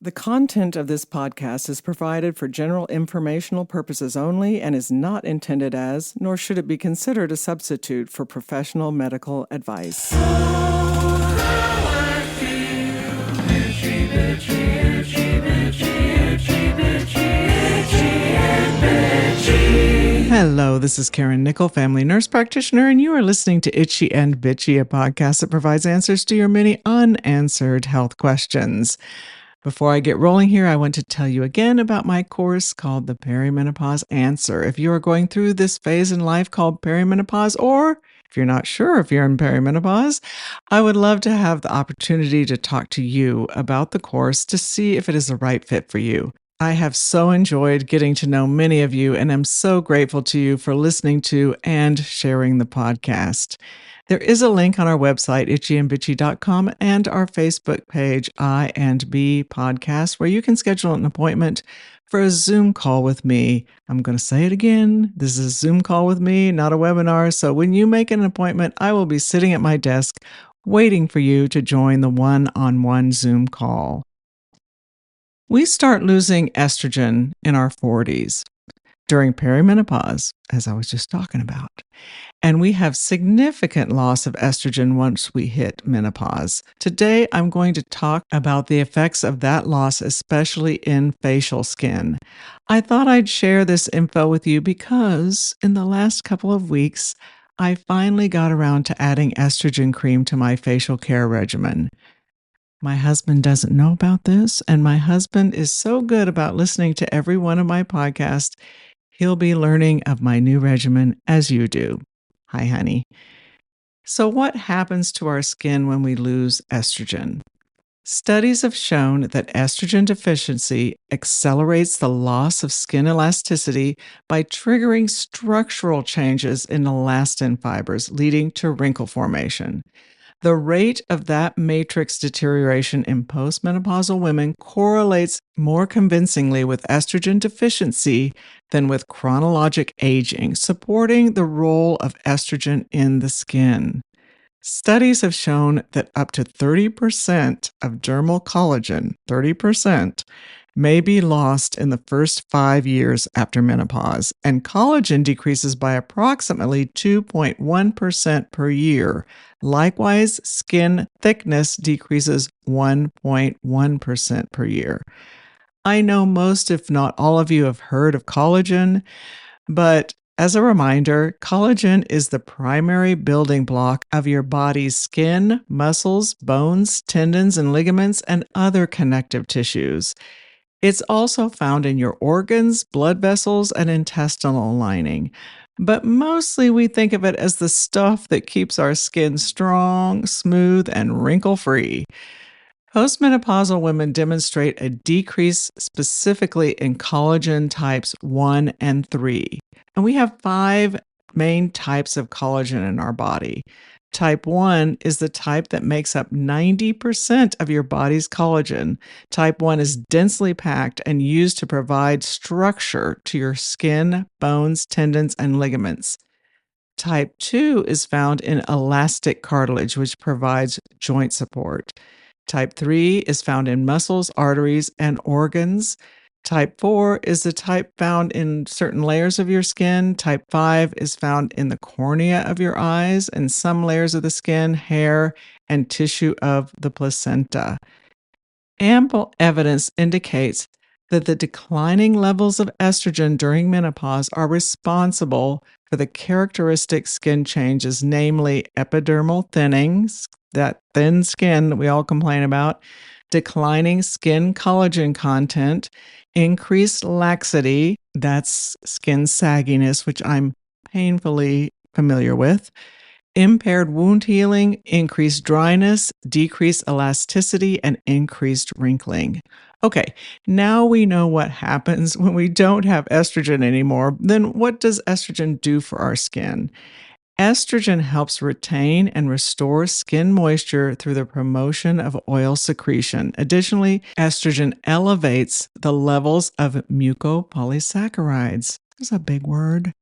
The content of this podcast is provided for general informational purposes only and is not intended as, nor should it be considered a substitute for professional medical advice. Hello, this is Karen Nickel, family nurse practitioner, and you are listening to Itchy and Bitchy, a podcast that provides answers to your many unanswered health questions. Before I get rolling here, I want to tell you again about my course called the Perimenopause Answer. If you are going through this phase in life called perimenopause, or if you're not sure if you're in perimenopause, I would love to have the opportunity to talk to you about the course to see if it is the right fit for you. I have so enjoyed getting to know many of you, and I'm so grateful to you for listening to and sharing the podcast. There is a link on our website, itchyandbitchy.com, and our Facebook page, I and B Podcast, where you can schedule an appointment for a Zoom call with me. I'm going to say it again. This is a Zoom call with me, not a webinar. So when you make an appointment, I will be sitting at my desk waiting for you to join the one-on-one Zoom call. We start losing estrogen in our 40s during perimenopause, as I was just talking about. And we have significant loss of estrogen once we hit menopause. Today, I'm going to talk about the effects of that loss, especially in facial skin. I thought I'd share this info with you because in the last couple of weeks, I finally got around to adding estrogen cream to my facial care regimen. My husband doesn't know about this, and my husband is so good about listening to every one of my podcasts. He'll be learning of my new regimen as you do. Hi, honey. So what happens to our skin when we lose estrogen? Studies have shown that estrogen deficiency accelerates the loss of skin elasticity by triggering structural changes in elastin fibers, leading to wrinkle formation. The rate of that matrix deterioration in postmenopausal women correlates more convincingly with estrogen deficiency than with chronologic aging, supporting the role of estrogen in the skin. Studies have shown that up to 30% of dermal collagen, 30%, may be lost in the first 5 years after menopause, and collagen decreases by approximately 2.1% per year. Likewise, skin thickness decreases 1.1% per year. I know most, if not all of you, have heard of collagen, but as a reminder, collagen is the primary building block of your body's skin, muscles, bones, tendons, and ligaments, and other connective tissues. It's also found in your organs, blood vessels, and intestinal lining. But mostly we think of it as the stuff that keeps our skin strong, smooth, and wrinkle-free. Postmenopausal women demonstrate a decrease specifically in collagen types 1 and 3. And we have 5 main types of collagen in our body. Type 1 is the type that makes up 90% of your body's collagen. Type 1 is densely packed and used to provide structure to your skin, bones, tendons, and ligaments. Type 2 is found in elastic cartilage, which provides joint support. Type 3 is found in muscles, arteries, and organs. Type 4 is the type found in certain layers of your skin. Type 5 is found in the cornea of your eyes and some layers of the skin, hair, and tissue of the placenta. Ample evidence indicates that the declining levels of estrogen during menopause are responsible for the characteristic skin changes, namely epidermal thinning, that thin skin that we all complain about, declining skin collagen content, increased laxity, that's skin sagginess, which I'm painfully familiar with, impaired wound healing, increased dryness, decreased elasticity, and increased wrinkling. Okay, now we know what happens when we don't have estrogen anymore. Then what does estrogen do for our skin? Estrogen helps retain and restore skin moisture through the promotion of oil secretion. Additionally, estrogen elevates the levels of mucopolysaccharides, that's a big word,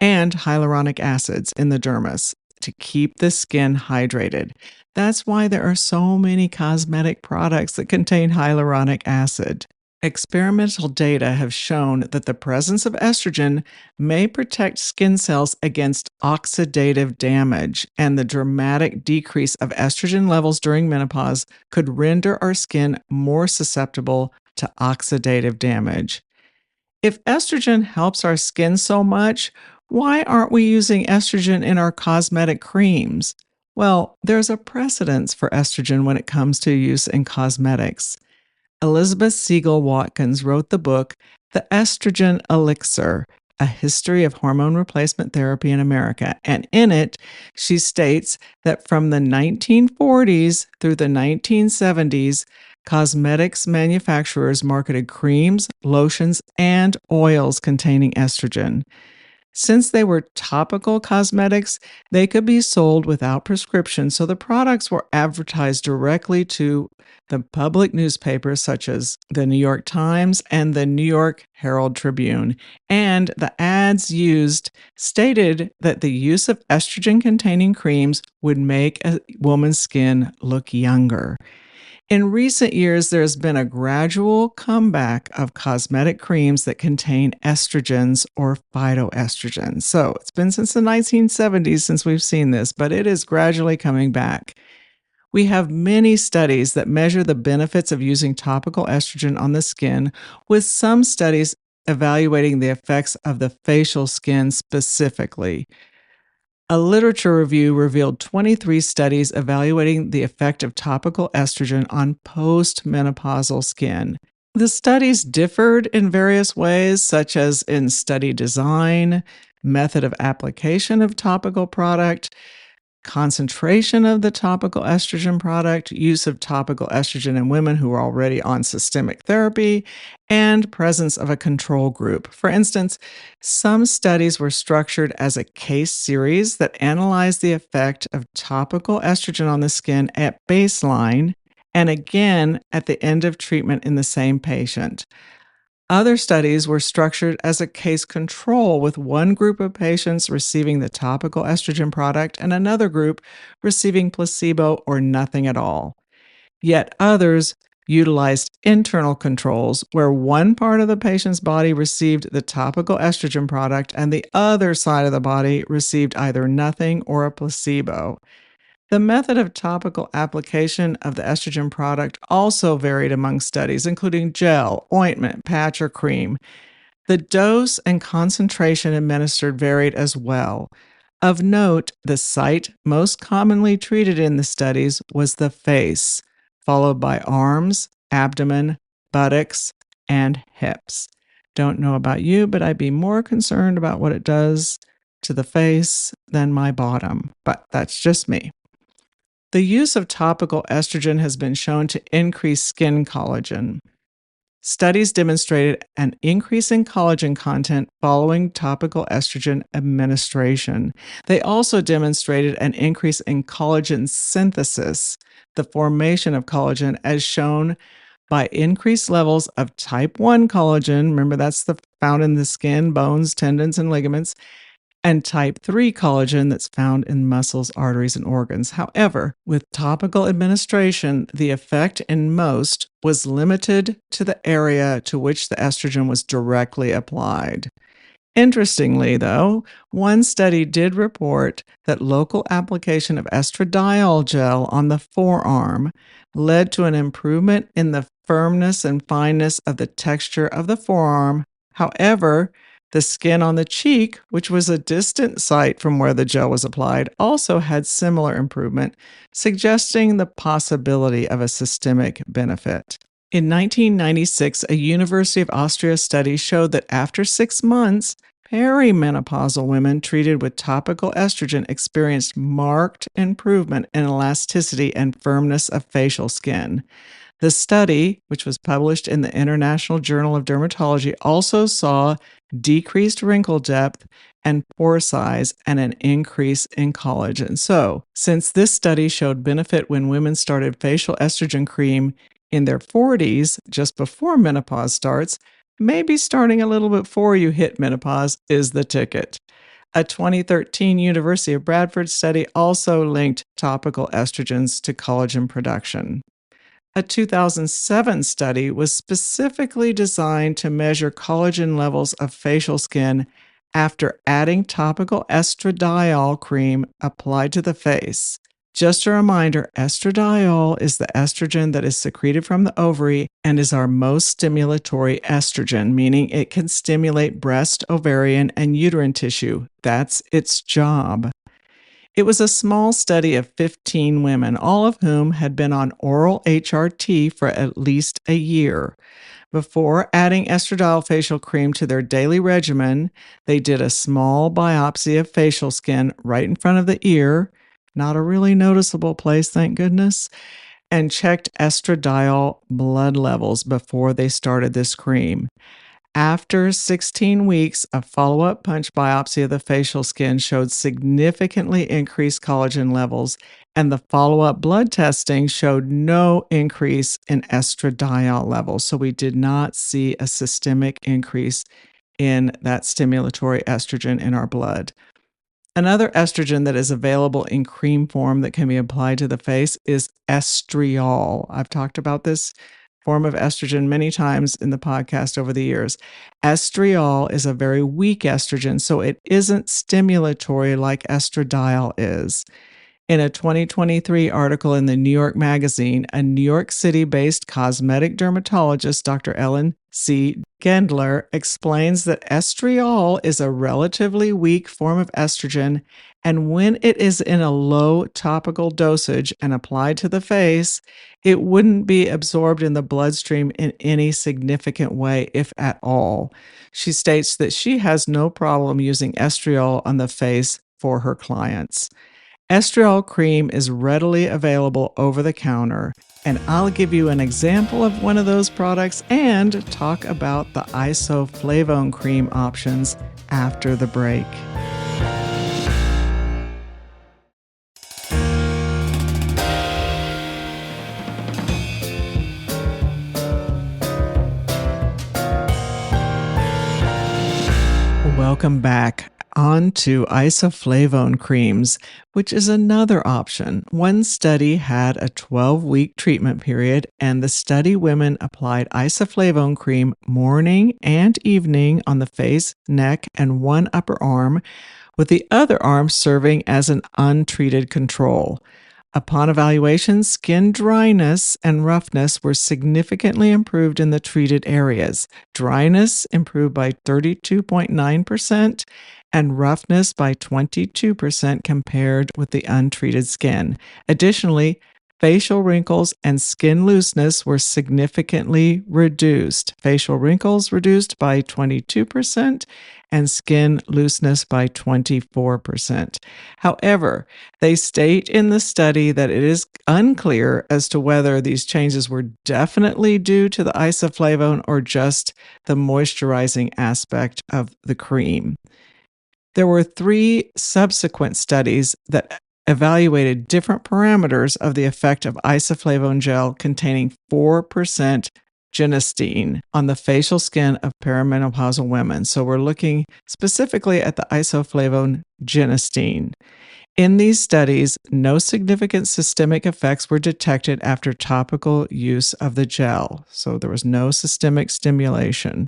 and hyaluronic acids in the dermis to keep the skin hydrated. That's why there are so many cosmetic products that contain hyaluronic acid. Experimental data have shown that the presence of estrogen may protect skin cells against oxidative damage, and the dramatic decrease of estrogen levels during menopause could render our skin more susceptible to oxidative damage. If estrogen helps our skin so much, why aren't we using estrogen in our cosmetic creams? Well, there's a precedence for estrogen when it comes to use in cosmetics. Elizabeth Siegel Watkins wrote the book, The Estrogen Elixir, A History of Hormone Replacement Therapy in America. And in it, she states that from the 1940s through the 1970s, cosmetics manufacturers marketed creams, lotions, and oils containing estrogen. Since they were topical cosmetics, they could be sold without prescription, so the products were advertised directly to the public newspapers such as the New York Times and the New York Herald Tribune. And the ads used stated that the use of estrogen containing creams would make a woman's skin look younger. In recent years, there's been a gradual comeback of cosmetic creams that contain estrogens or phytoestrogens. So it's been since the 1970s since we've seen this, but it is gradually coming back. We have many studies that measure the benefits of using topical estrogen on the skin, with some studies evaluating the effects of the facial skin specifically. A literature review revealed 23 studies evaluating the effect of topical estrogen on postmenopausal skin. The studies differed in various ways, such as in study design, method of application of topical product, concentration of the topical estrogen product, use of topical estrogen in women who are already on systemic therapy, and presence of a control group. For instance, some studies were structured as a case series that analyzed the effect of topical estrogen on the skin at baseline and again at the end of treatment in the same patient. Other studies were structured as a case control, with one group of patients receiving the topical estrogen product and another group receiving placebo or nothing at all. Yet others utilized internal controls, where one part of the patient's body received the topical estrogen product and the other side of the body received either nothing or a placebo. The method of topical application of the estrogen product also varied among studies, including gel, ointment, patch, or cream. The dose and concentration administered varied as well. Of note, the site most commonly treated in the studies was the face, followed by arms, abdomen, buttocks, and hips. Don't know about you, but I'd be more concerned about what it does to the face than my bottom. But that's just me. The use of topical estrogen has been shown to increase skin collagen. Studies demonstrated an increase in collagen content following topical estrogen administration. They also demonstrated an increase in collagen synthesis, the formation of collagen, as shown by increased levels of type 1 collagen. Remember, that's the found in the skin, bones, tendons, and ligaments, and type 3 collagen that's found in muscles, arteries, and organs. However, with topical administration, the effect in most was limited to the area to which the estrogen was directly applied. Interestingly, though, one study did report that local application of estradiol gel on the forearm led to an improvement in the firmness and fineness of the texture of the forearm. However, the skin on the cheek, which was a distant site from where the gel was applied, also had similar improvement, suggesting the possibility of a systemic benefit. In 1996, a University of Austria study showed that after 6 months, perimenopausal women treated with topical estrogen experienced marked improvement in elasticity and firmness of facial skin. The study, which was published in the International Journal of Dermatology, also saw decreased wrinkle depth and pore size and an increase in collagen. So, since this study showed benefit when women started facial estrogen cream in their 40s, just before menopause starts, maybe starting a little bit before you hit menopause is the ticket. A 2013 University of Bradford study also linked topical estrogens to collagen production. A 2007 study was specifically designed to measure collagen levels of facial skin after adding topical estradiol cream applied to the face. Just a reminder, estradiol is the estrogen that is secreted from the ovary and is our most stimulatory estrogen, meaning it can stimulate breast, ovarian, and uterine tissue. That's its job. It was a small study of 15 women, all of whom had been on oral HRT for at least a year. Before adding estradiol facial cream to their daily regimen, they did a small biopsy of facial skin right in front of the ear, not a really noticeable place, thank goodness, and checked estradiol blood levels before they started this cream. After 16 weeks, a follow-up punch biopsy of the facial skin showed significantly increased collagen levels, and the follow-up blood testing showed no increase in estradiol levels. So we did not see a systemic increase in that stimulatory estrogen in our blood. Another estrogen that is available in cream form that can be applied to the face is estriol. I've talked about this form of estrogen many times in the podcast over the years. Estriol is a very weak estrogen, so it isn't stimulatory like estradiol is. In a 2023 article in the New York Magazine, a New York City-based cosmetic dermatologist, Dr. Ellen C. Gendler, explains that estriol is a relatively weak form of estrogen, and when it is in a low topical dosage and applied to the face, it wouldn't be absorbed in the bloodstream in any significant way, if at all. She states that she has no problem using estriol on the face for her clients. Estriol cream is readily available over the counter, and I'll give you an example of one of those products and talk about the isoflavone cream options after the break. Welcome back. On to isoflavone creams, which is another option. One study had a 12-week treatment period, and the study women applied isoflavone cream morning and evening on the face, neck, and one upper arm, with the other arm serving as an untreated control. Upon evaluation, skin dryness and roughness were significantly improved in the treated areas. Dryness improved by 32.9% and roughness by 22% compared with the untreated skin. Additionally, facial wrinkles and skin looseness were significantly reduced. Facial wrinkles reduced by 22% and skin looseness by 24%. However, they state in the study that it is unclear as to whether these changes were definitely due to the isoflavone or just the moisturizing aspect of the cream. There were 3 subsequent studies that evaluated different parameters of the effect of isoflavone gel containing 4% genistein on the facial skin of perimenopausal women. So we're looking specifically at the isoflavone genistein. In these studies, no significant systemic effects were detected after topical use of the gel. So there was no systemic stimulation.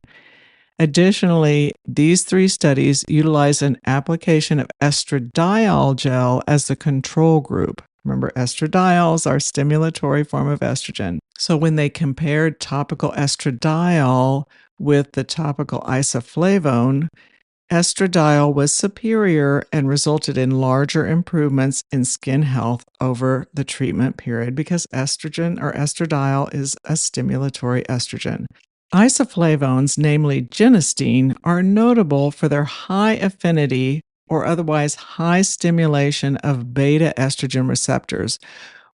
Additionally, these 3 studies utilized an application of estradiol gel as the control group. Remember, estradiol is our stimulatory form of estrogen. So when they compared topical estradiol with the topical isoflavone, estradiol was superior and resulted in larger improvements in skin health over the treatment period because estrogen or estradiol is a stimulatory estrogen. Isoflavones, namely genistein, are notable for their high affinity or otherwise high stimulation of beta estrogen receptors,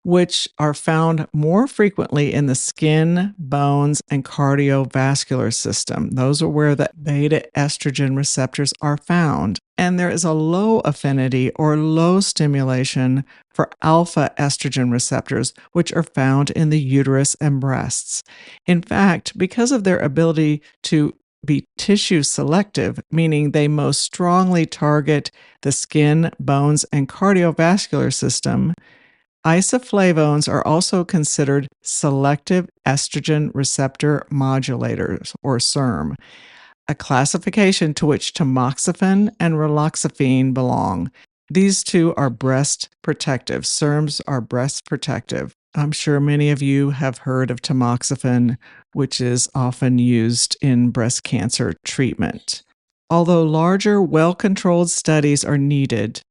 which are found more frequently in the skin, bones, and cardiovascular system. Those are where the beta estrogen receptors are found. And there is a low affinity or low stimulation for alpha estrogen receptors, which are found in the uterus and breasts. In fact, because of their ability to be tissue selective, meaning they most strongly target the skin, bones, and cardiovascular system. Isoflavones are also considered selective estrogen receptor modulators, or SERM, a classification to which tamoxifen and raloxifene belong. These two are breast protective. SERMs are breast protective. I'm sure many of you have heard of tamoxifen, which is often used in breast cancer treatment. Although larger, well-controlled studies are needed,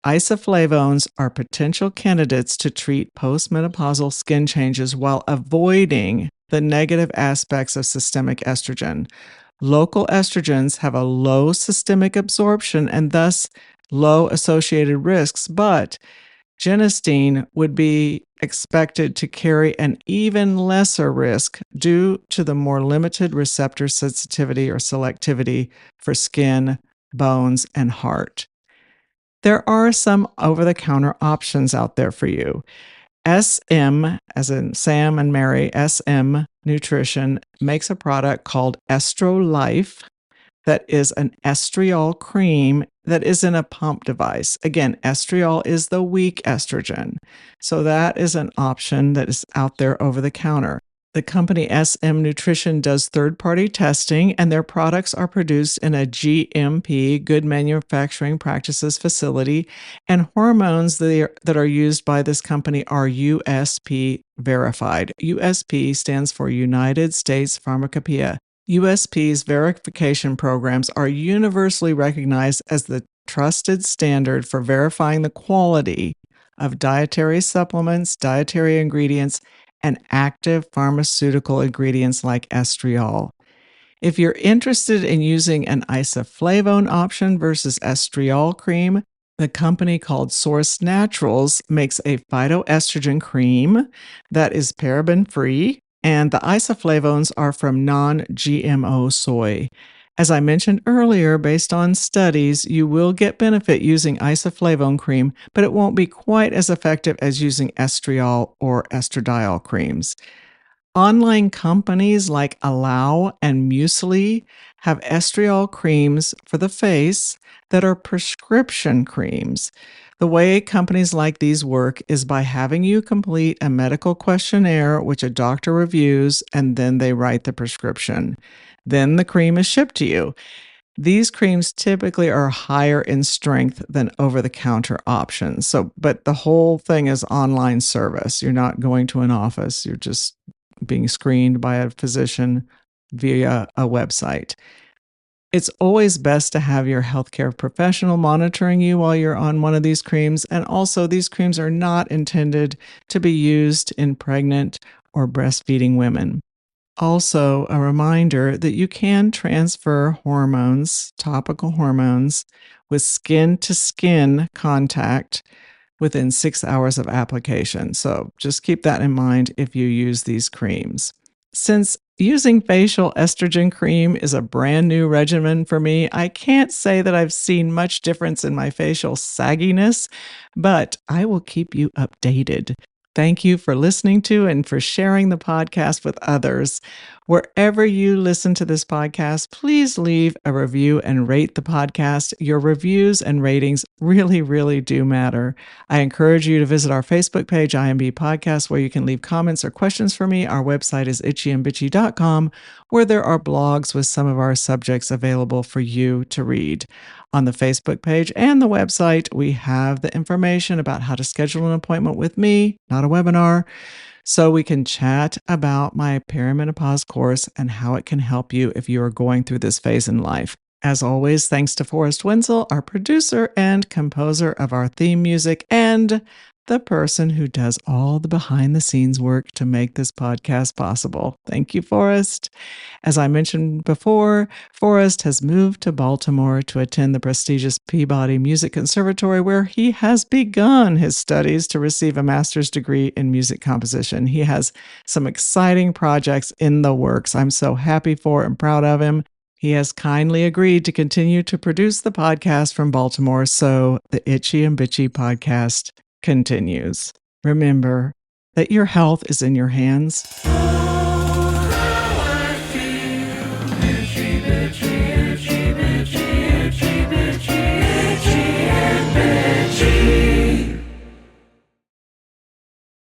isoflavones are potential candidates to treat postmenopausal skin changes while avoiding the negative aspects of systemic estrogen. Local estrogens have a low systemic absorption and thus low associated risks, but genistein would be expected to carry an even lesser risk due to the more limited receptor sensitivity or selectivity for skin, bones, and heart. There are some over-the-counter options out there for you. SM, as in Sam and Mary, SM Nutrition makes a product called Estro Life that is an estriol cream that is in a pump device. Again, estriol is the weak estrogen. So that is an option that is out there over the counter. The company SM Nutrition does third-party testing, and their products are produced in a GMP, Good Manufacturing Practices facility, and hormones that are used by this company are USP verified. USP stands for United States Pharmacopoeia. USP's verification programs are universally recognized as the trusted standard for verifying the quality of dietary supplements, dietary ingredients, and active pharmaceutical ingredients like estriol. If you're interested in using an isoflavone option versus estriol cream, the company called Source Naturals makes a phytoestrogen cream that is paraben-free, and the isoflavones are from non-GMO soy. As I mentioned earlier, based on studies, you will get benefit using isoflavone cream, but it won't be quite as effective as using estriol or estradiol creams. Online companies like Allow and Muesli have estriol creams for the face that are prescription creams. The way companies like these work is by having you complete a medical questionnaire, which a doctor reviews, and then they write the prescription. Then the cream is shipped to you. These creams typically are higher in strength than over-the-counter options. But the whole thing is online service. You're not going to an office. You're just being screened by a physician via a website. It's always best to have your healthcare professional monitoring you while you're on one of these creams. And also, these creams are not intended to be used in pregnant or breastfeeding women. Also, a reminder that you can transfer hormones, topical hormones, with skin-to-skin contact within 6 hours of application. So just keep that in mind if you use these creams. Since using facial estrogen cream is a brand new regimen for me, I can't say that I've seen much difference in my facial sagginess, but I will keep you updated. Thank you for listening to and for sharing the podcast with others. Wherever you listen to this podcast, please leave a review and rate the podcast. Your reviews and ratings really, really do matter. I encourage you to visit our Facebook page, IMB Podcast, where you can leave comments or questions for me. Our website is itchyandbitchy.com, where there are blogs with some of our subjects available for you to read. On the Facebook page and the website, we have the information about how to schedule an appointment with me, not a webinar, so we can chat about my perimenopause course and how it can help you if you are going through this phase in life. As always, thanks to Forrest Wenzel, our producer and composer of our theme music, and the person who does all the behind-the-scenes work to make this podcast possible. Thank you, Forrest. As I mentioned before, Forrest has moved to Baltimore to attend the prestigious Peabody Music Conservatory, where he has begun his studies to receive a master's degree in music composition. He has some exciting projects in the works. I'm so happy for and proud of him. He has kindly agreed to continue to produce the podcast from Baltimore, so the Itchy and Bitchy podcast continues. Remember that your health is in your hands.